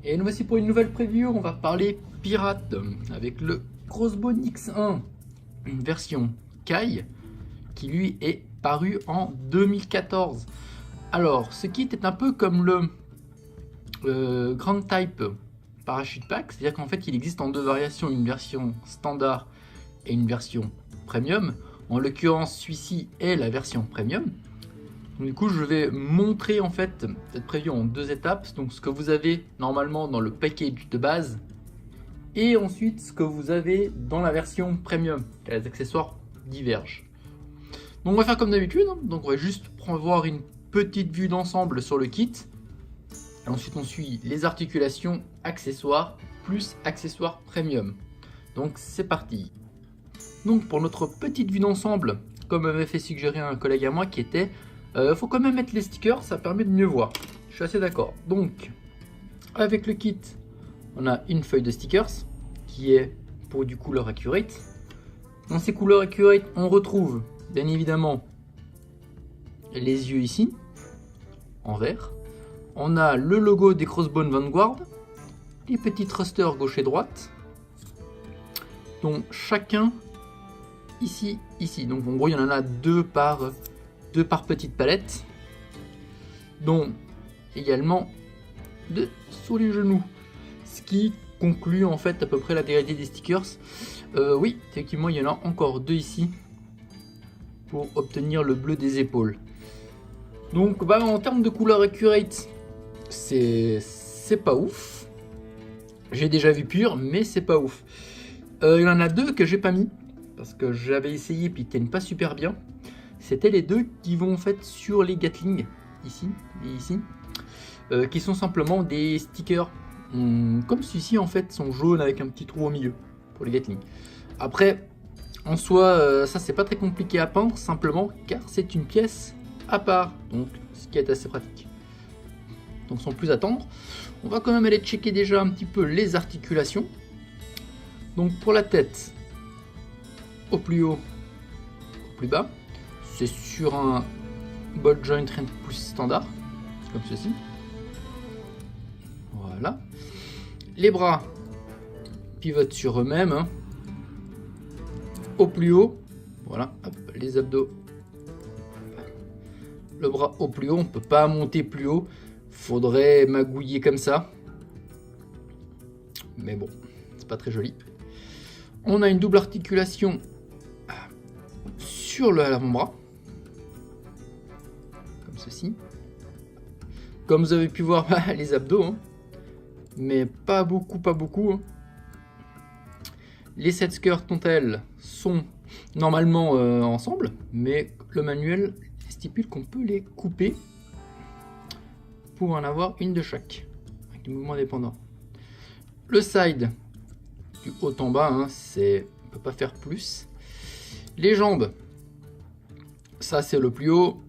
Et nous voici pour une nouvelle preview. On va parler pirate avec le Crossbone X1, une version Kai qui lui est paru en 2014. Alors ce kit est un peu comme le Grand Type Parachute Pack, c'est-à-dire qu'en fait il existe en deux variations, une version standard et une version premium. En l'occurrence celui-ci est la version premium. Du coup, je vais montrer en fait cette preview en deux étapes. Donc, ce que vous avez normalement dans le package de base et ensuite ce que vous avez dans la version premium. Les accessoires divergent. Donc, on va faire comme d'habitude. Donc, on va juste voir une petite vue d'ensemble sur le kit. Et ensuite, on suit les articulations, accessoires plus accessoires premium. Donc, c'est parti. Donc, pour notre petite vue d'ensemble, comme m'avait fait suggérer un collègue à moi qui était faut quand même mettre les stickers, ça permet de mieux voir. Je suis assez d'accord. Donc, avec le kit, on a une feuille de stickers qui est pour du couleur accurate. Dans ces couleurs accurate, on retrouve bien évidemment les yeux ici, en vert. On a le logo des Crossbone Vanguard, les petits thrusters gauche et droite, dont chacun ici. Donc en gros, il y en a deux par petite palette, dont également deux sur les genoux, ce qui conclut en fait à peu près l'intégralité des stickers. Oui, effectivement, il y en a encore deux ici pour obtenir le bleu des épaules. Donc en termes de couleur accurate, c'est pas ouf. J'ai déjà vu pire, mais c'est pas ouf. Il y en a deux que j'ai pas mis parce que j'avais essayé puis ils tiennent pas super bien. C'était les deux qui vont en fait sur les Gatling, ici et ici, qui sont simplement des stickers, comme celui-ci en fait, sont jaunes avec un petit trou au milieu pour les Gatling. Après, en soi, ça c'est pas très compliqué à peindre, simplement car c'est une pièce à part, donc ce qui est assez pratique. Donc sans plus attendre, on va quand même aller checker déjà un petit peu les articulations. Donc pour la tête, au plus haut, au plus bas. C'est sur un ball joint plus standard, comme ceci. Voilà. Les bras pivotent sur eux-mêmes. Au plus haut, voilà, hop, les abdos. Le bras au plus haut, on ne peut pas monter plus haut. Faudrait magouiller comme ça. Mais bon, c'est pas très joli. On a une double articulation sur l'avant-bras. Ceci. Comme vous avez pu voir, les abdos, mais pas beaucoup. Les set skirts, quant à elles, sont normalement ensemble, mais le manuel stipule qu'on peut les couper pour en avoir une de chaque, avec des mouvements indépendants. Le side, du haut en bas, on ne peut pas faire plus. Les jambes, ça c'est le plus haut.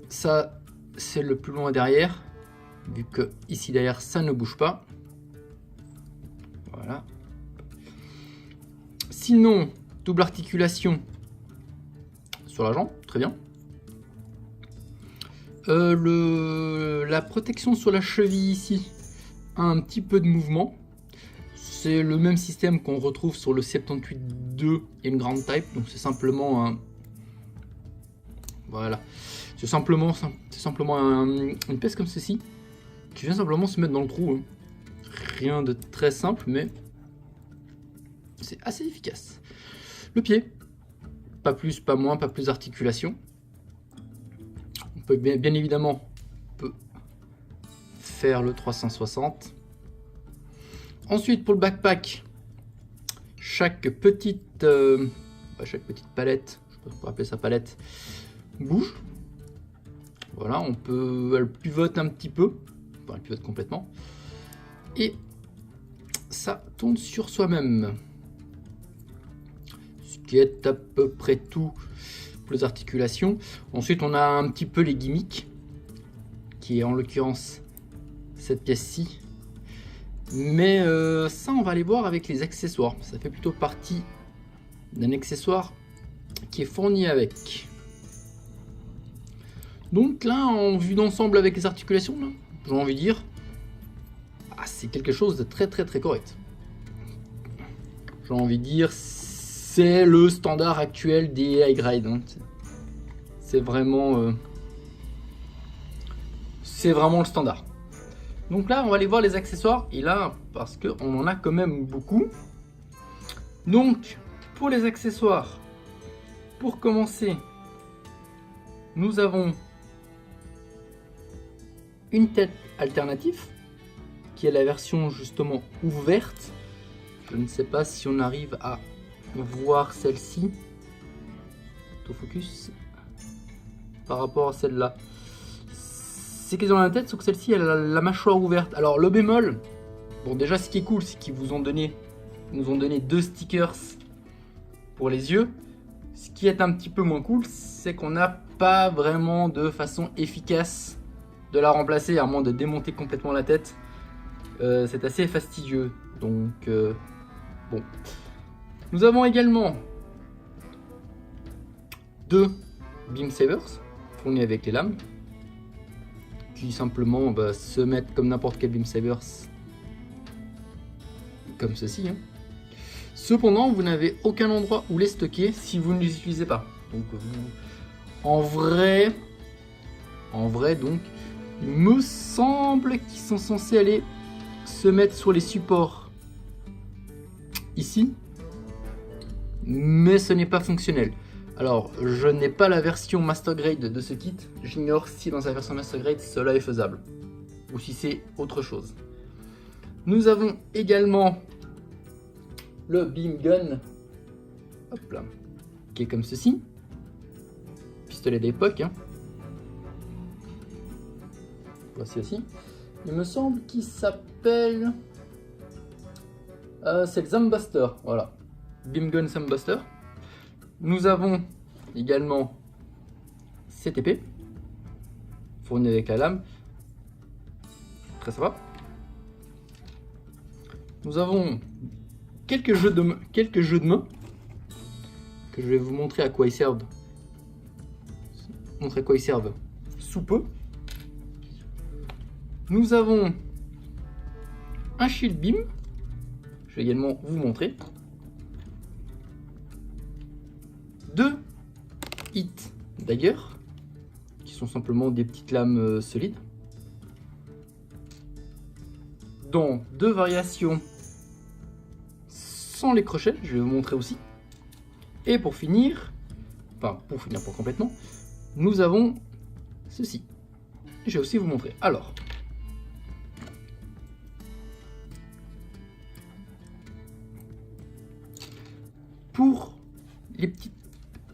Ça, c'est le plus loin derrière, vu que ici derrière, ça ne bouge pas. Voilà. Sinon, double articulation sur la jambe, très bien. La protection sur la cheville ici a un petit peu de mouvement. C'est le même système qu'on retrouve sur le 78-2 et une Grand Type, donc c'est simplement un... Voilà. C'est simplement une pièce comme ceci qui vient simplement se mettre dans le trou. Rien de très simple, mais c'est assez efficace. Le pied, pas plus, pas moins, pas plus d'articulation. On peut bien évidemment faire le 360. Ensuite, pour le backpack, chaque petite palette, je sais pas si on peut appeler ça palette, bouge. Voilà, elle pivote un petit peu, enfin elle pivote complètement, et ça tourne sur soi-même. Ce qui est à peu près tout pour les articulations. Ensuite, on a un petit peu les gimmicks, qui est en l'occurrence cette pièce-ci. Mais ça, on va aller voir avec les accessoires. Ça fait plutôt partie d'un accessoire qui est fourni avec. Donc là, en vue d'ensemble avec les articulations, j'ai envie de dire, c'est quelque chose de très correct. J'ai envie de dire, c'est le standard actuel des high grade. Hein. C'est vraiment le standard. Donc là, on va aller voir les accessoires. Et là, parce qu'on en a quand même beaucoup. Donc, pour les accessoires, pour commencer, nous avons une tête alternative, qui est la version justement ouverte. Je ne sais pas si on arrive à voir celle-ci. Autofocus. Par rapport à celle-là. C'est qu'ils ont la tête, sauf que celle-ci, elle a la mâchoire ouverte. Alors, le bémol, bon, déjà, ce qui est cool, c'est qu'ils nous ont donné 2 stickers pour les yeux. Ce qui est un petit peu moins cool, c'est qu'on n'a pas vraiment de façon efficace de la remplacer, à moins de démonter complètement la tête. C'est assez fastidieux. Donc, bon. Nous avons également 2 Beam Sabers fournis avec les lames, qui simplement se mettent comme n'importe quel Beam Sabers, comme ceci. Hein. Cependant, vous n'avez aucun endroit où les stocker si vous ne les utilisez pas. Donc, en vrai, donc, il me semble qu'ils sont censés aller se mettre sur les supports ici, mais ce n'est pas fonctionnel. Alors, je n'ai pas la version Master Grade de ce kit. J'ignore si dans sa version Master Grade cela est faisable ou si c'est autre chose. Nous avons également le Beam Gun, hop là, qui est comme ceci, pistolet d'époque. Hein. Voici aussi. Il me semble qu'il s'appelle, c'est le Zambuster, voilà, Beam Gun Zambuster. Nous avons également cette épée fournie avec la lame, très sympa. Nous avons quelques jeux de main que je vais vous montrer à quoi ils servent. Sous peu. Nous avons un shield beam. Je vais également vous montrer. 2 hit dagger, qui sont simplement des petites lames solides, dans 2 variations sans les crochets, je vais vous montrer aussi. Et pour finir, pas complètement, nous avons ceci. Je vais aussi vous montrer. Alors,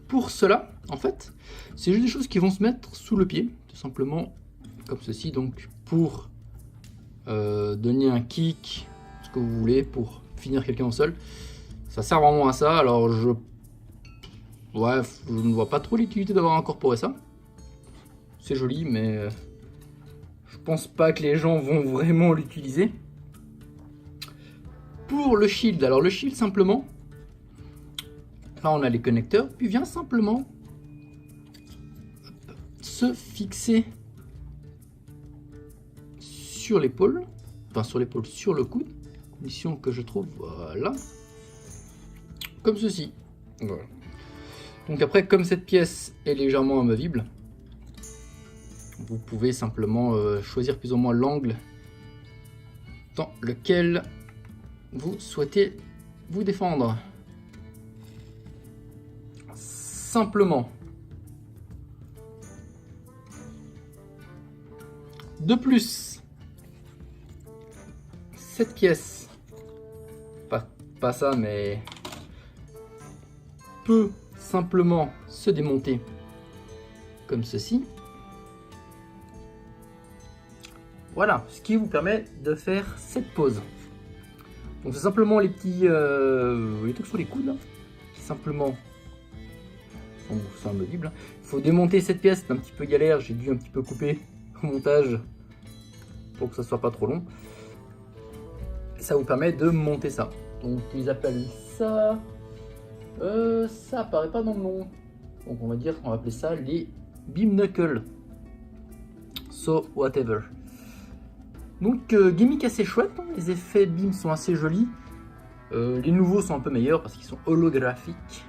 pour cela, en fait, c'est juste des choses qui vont se mettre sous le pied, tout simplement comme ceci. Donc, pour donner un kick, ce que vous voulez, pour finir quelqu'un au sol, ça sert vraiment à ça. Alors, je ne vois pas trop l'utilité d'avoir incorporé ça. C'est joli, mais je pense pas que les gens vont vraiment l'utiliser. Pour le shield, alors le shield simplement, là on a les connecteurs, puis vient simplement se fixer sur l'épaule, sur le coude, condition que je trouve, voilà, comme ceci. Voilà. Donc après, comme cette pièce est légèrement amovible, vous pouvez simplement choisir plus ou moins l'angle dans lequel vous souhaitez vous défendre. Simplement. De plus, cette pièce, pas ça, mais peut simplement se démonter comme ceci. Voilà, ce qui vous permet de faire cette pose. Donc c'est simplement les petits trucs sur les coudes, là, qui simplement sont amovibles. Il faut démonter cette pièce, c'est un petit peu galère, j'ai dû un petit peu couper au montage pour que ça soit pas trop long. Ça vous permet de monter ça. Donc ils appellent ça, ça apparaît pas dans le nom. Donc on va appeler ça les beam knuckles. So whatever. Donc gimmick assez chouette, hein. Les effets BIM sont assez jolis. Les nouveaux sont un peu meilleurs parce qu'ils sont holographiques.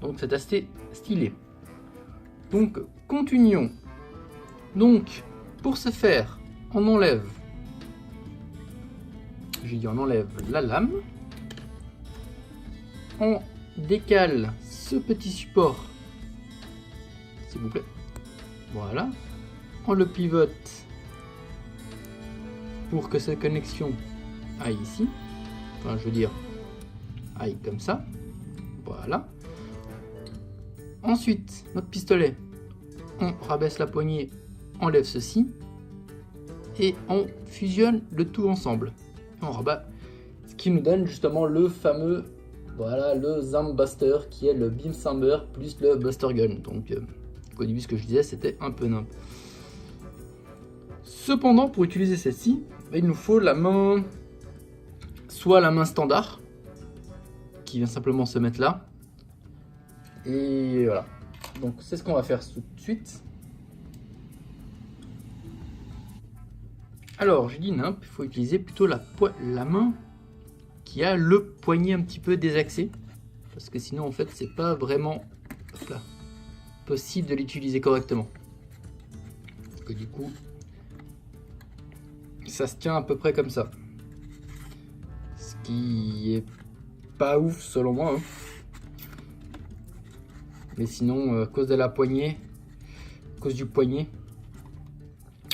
Donc c'est assez stylé. Donc continuons. Donc pour ce faire, on enlève la lame. On décale ce petit support, s'il vous plaît. Voilà. On le pivote pour que cette connexion aille ici. Enfin, je veux dire, aille comme ça. Voilà. Ensuite, notre pistolet, on rabaisse la poignée, enlève ceci et on fusionne le tout ensemble. On rabat, ce qui nous donne justement le fameux, voilà, le Zam Buster qui est le Beam Saber plus le Buster Gun. Donc, au début, ce que je disais, c'était un peu nimp. Cependant, pour utiliser celle-ci, il nous faut la main, soit la main standard, qui vient simplement se mettre là. Et voilà. Donc, c'est ce qu'on va faire tout de suite. Alors, je dis nimp, il faut utiliser plutôt la main qui a le poignet un petit peu désaxé. Parce que sinon, en fait, c'est pas vraiment possible de l'utiliser correctement. Parce que du coup, ça se tient à peu près comme ça. Ce qui est pas ouf selon moi. Hein. Mais sinon, à cause de la poignée, à cause du poignet,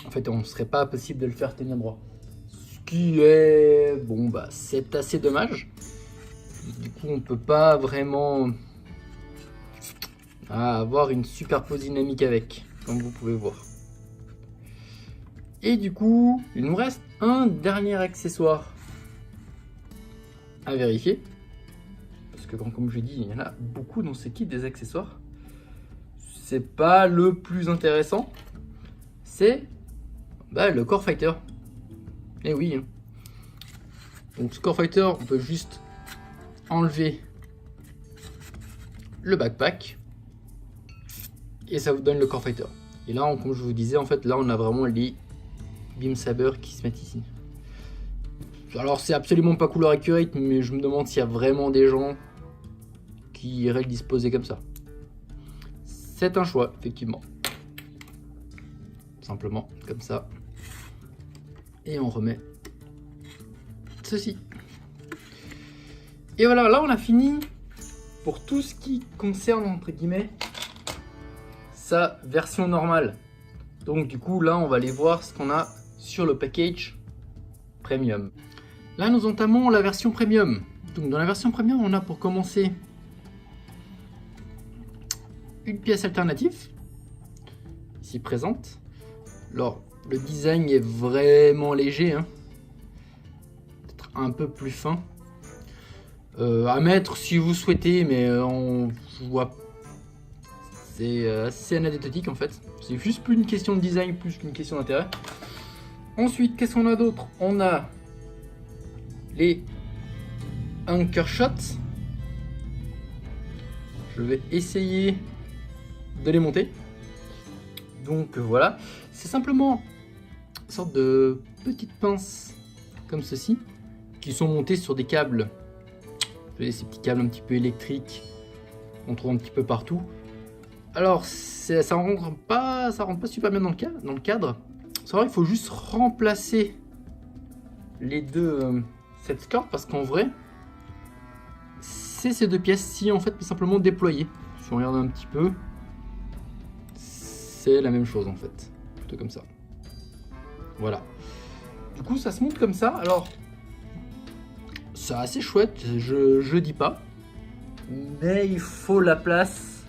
en fait, on ne serait pas possible de le faire tenir droit. Ce qui est, bon, bah, c'est assez dommage. Du coup, on peut pas vraiment avoir une super pose dynamique avec, comme vous pouvez voir. Et du coup, il nous reste un dernier accessoire à vérifier. Parce que comme je dis, il y en a beaucoup dans ce kit des accessoires. C'est pas le plus intéressant. C'est le Core Fighter. Et oui. Donc ce Core Fighter, on peut juste enlever le backpack. Et ça vous donne le Core Fighter. Et là, comme je vous disais, en fait, là on a vraiment les Beam Saber qui se mettent ici. Alors c'est absolument pas couleur accurate, mais je me demande s'il y a vraiment des gens qui iraient le disposer comme ça. C'est un choix, effectivement. Simplement, comme ça. Et on remet ceci. Et voilà, là on a fini pour tout ce qui concerne, entre guillemets, sa version normale. Donc du coup, là on va aller voir ce qu'on a sur le package Premium. Là nous entamons la version Premium. Donc dans la version Premium, on a pour commencer une pièce alternative, ici présente. Alors le design est vraiment léger, hein. Peut-être un peu plus fin. À mettre si vous souhaitez, mais on voit, c'est assez anecdotique en fait. C'est juste plus une question de design plus qu'une question d'intérêt. Ensuite, qu'est-ce qu'on a d'autre? On a les Anchor Shots. Je vais essayer de les monter. Donc voilà, c'est simplement une sorte de petites pinces comme ceci qui sont montées sur des câbles. Vous voyez, ces petits câbles un petit peu électriques qu'on trouve un petit peu partout. Alors ça rentre pas super bien dans le cadre. C'est vrai, il faut juste remplacer les deux cette corde parce qu'en vrai c'est ces deux pièces-ci en fait, mais simplement déployées. Si on regarde un petit peu, c'est la même chose en fait, plutôt comme ça. Voilà. Du coup, ça se monte comme ça. Alors, c'est assez chouette, je dis pas, mais il faut la place.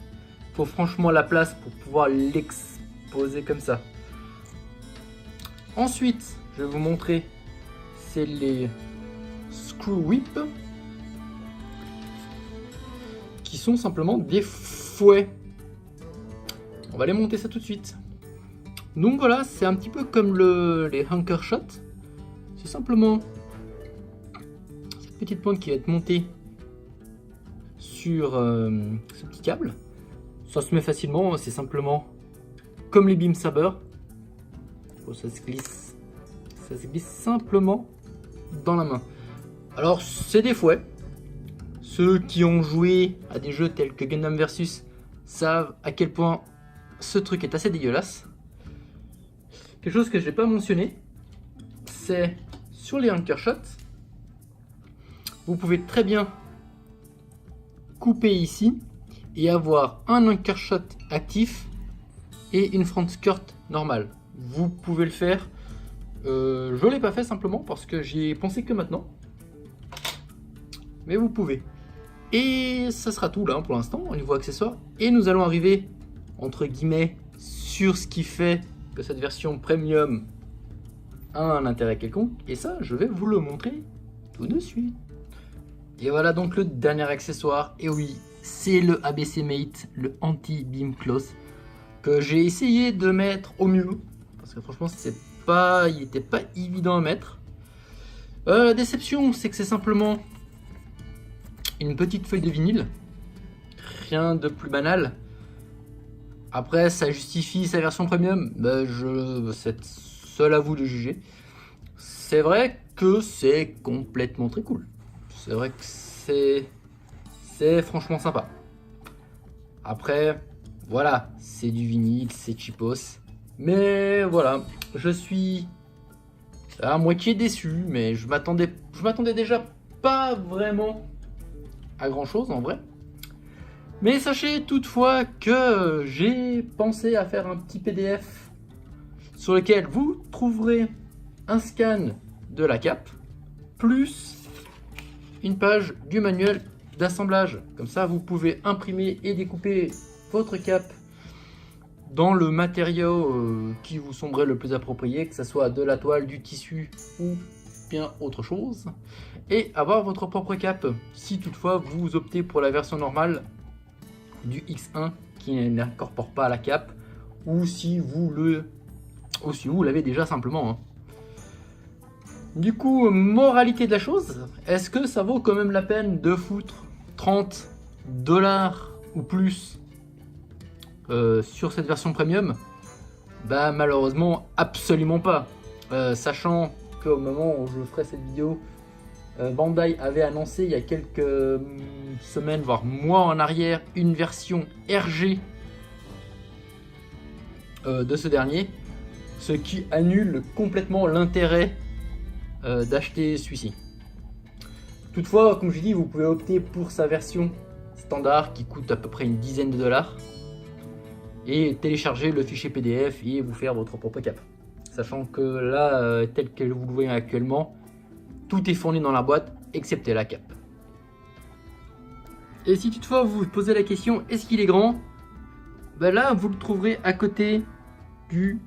Il faut franchement la place pour pouvoir l'exposer comme ça. Ensuite, je vais vous montrer, c'est les Screw Whip, qui sont simplement des fouets. On va les monter ça tout de suite. Donc voilà, c'est un petit peu comme les Anchor Shots. C'est simplement cette petite pointe qui va être montée sur ce petit câble. Ça se met facilement, c'est simplement comme les Beam Saber. Ça se glisse Ça se glisse simplement dans la main. Alors c'est des fouets. Ceux qui ont joué à des jeux tels que Gundam Versus savent à quel point ce truc est assez dégueulasse. Quelque chose que je n'ai pas mentionné, c'est sur les Anchor Shots, vous pouvez très bien couper ici et avoir un Anchor Shot actif et une front skirt normale. Vous pouvez le faire. Je ne l'ai pas fait simplement parce que j'y ai pensé que maintenant. Mais vous pouvez. Et ça sera tout là pour l'instant au niveau accessoires. Et nous allons arriver entre guillemets sur ce qui fait que cette version premium a un intérêt quelconque. Et ça, je vais vous le montrer tout de suite. Et voilà donc le dernier accessoire. Et oui, c'est le ABC Mate, le Anti-Beam Cloth, que j'ai essayé de mettre au mieux. Parce que franchement, il n'était pas évident à mettre. La déception, c'est que c'est simplement une petite feuille de vinyle. Rien de plus banal. Après, ça justifie sa version premium. C'est seul à vous de juger. C'est vrai que c'est complètement très cool. C'est vrai que c'est franchement sympa. Après, voilà, c'est du vinyle, c'est cheapos. Mais voilà, je suis à moitié déçu, mais je m'attendais déjà pas vraiment à grand chose en vrai. Mais sachez toutefois que j'ai pensé à faire un petit PDF sur lequel vous trouverez un scan de la cape plus une page du manuel d'assemblage. Comme ça, vous pouvez imprimer et découper votre cape dans le matériau qui vous semblerait le plus approprié, que ce soit de la toile, du tissu ou bien autre chose, et avoir votre propre cape si toutefois vous optez pour la version normale du X1 qui n'incorpore pas la cape, ou si vous l'avez déjà simplement, hein. Du coup, moralité de la chose, est-ce que ça vaut quand même la peine de foutre 30 $ ou plus sur cette version premium? Bah malheureusement absolument pas, sachant qu'au moment où je ferai cette vidéo, Bandai avait annoncé il y a quelques semaines voire mois en arrière une version RG de ce dernier, ce qui annule complètement l'intérêt d'acheter celui-ci. Toutefois, comme je dis, vous pouvez opter pour sa version standard qui coûte à peu près une dizaine de $, et télécharger le fichier PDF et vous faire votre propre cape. Sachant que là, tel que vous le voyez actuellement, tout est fourni dans la boîte, excepté la cape. Et si toutefois vous vous posez la question, est-ce qu'il est grand? Ben là, vous le trouverez à côté du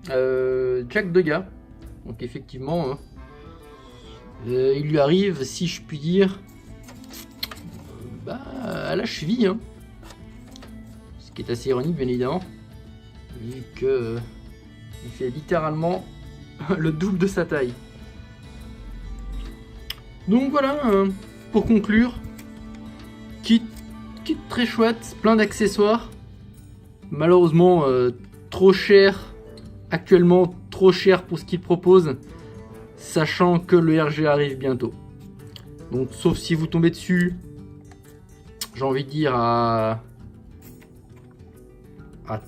jack de gars. Donc effectivement, il lui arrive, si je puis dire, à la cheville, hein. Ce qui est assez ironique, bien évidemment, vu que il fait littéralement le double de sa taille. Donc voilà, pour conclure, kit très chouette, plein d'accessoires. Malheureusement, trop cher, actuellement trop cher pour ce qu'il propose, sachant que le RG arrive bientôt. Donc sauf si vous tombez dessus, j'ai envie de dire à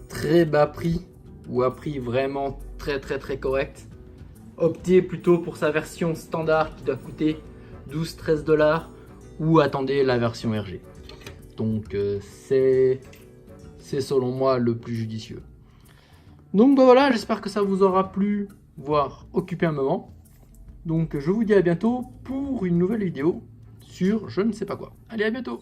très bas prix, ou à prix vraiment très correct, optez plutôt pour sa version standard qui doit coûter 12-13 $, ou attendez la version RG. Donc c'est selon moi le plus judicieux. Donc voilà, j'espère que ça vous aura plu, voire occupé un moment. Donc je vous dis à bientôt pour une nouvelle vidéo sur je ne sais pas quoi. Allez, à bientôt.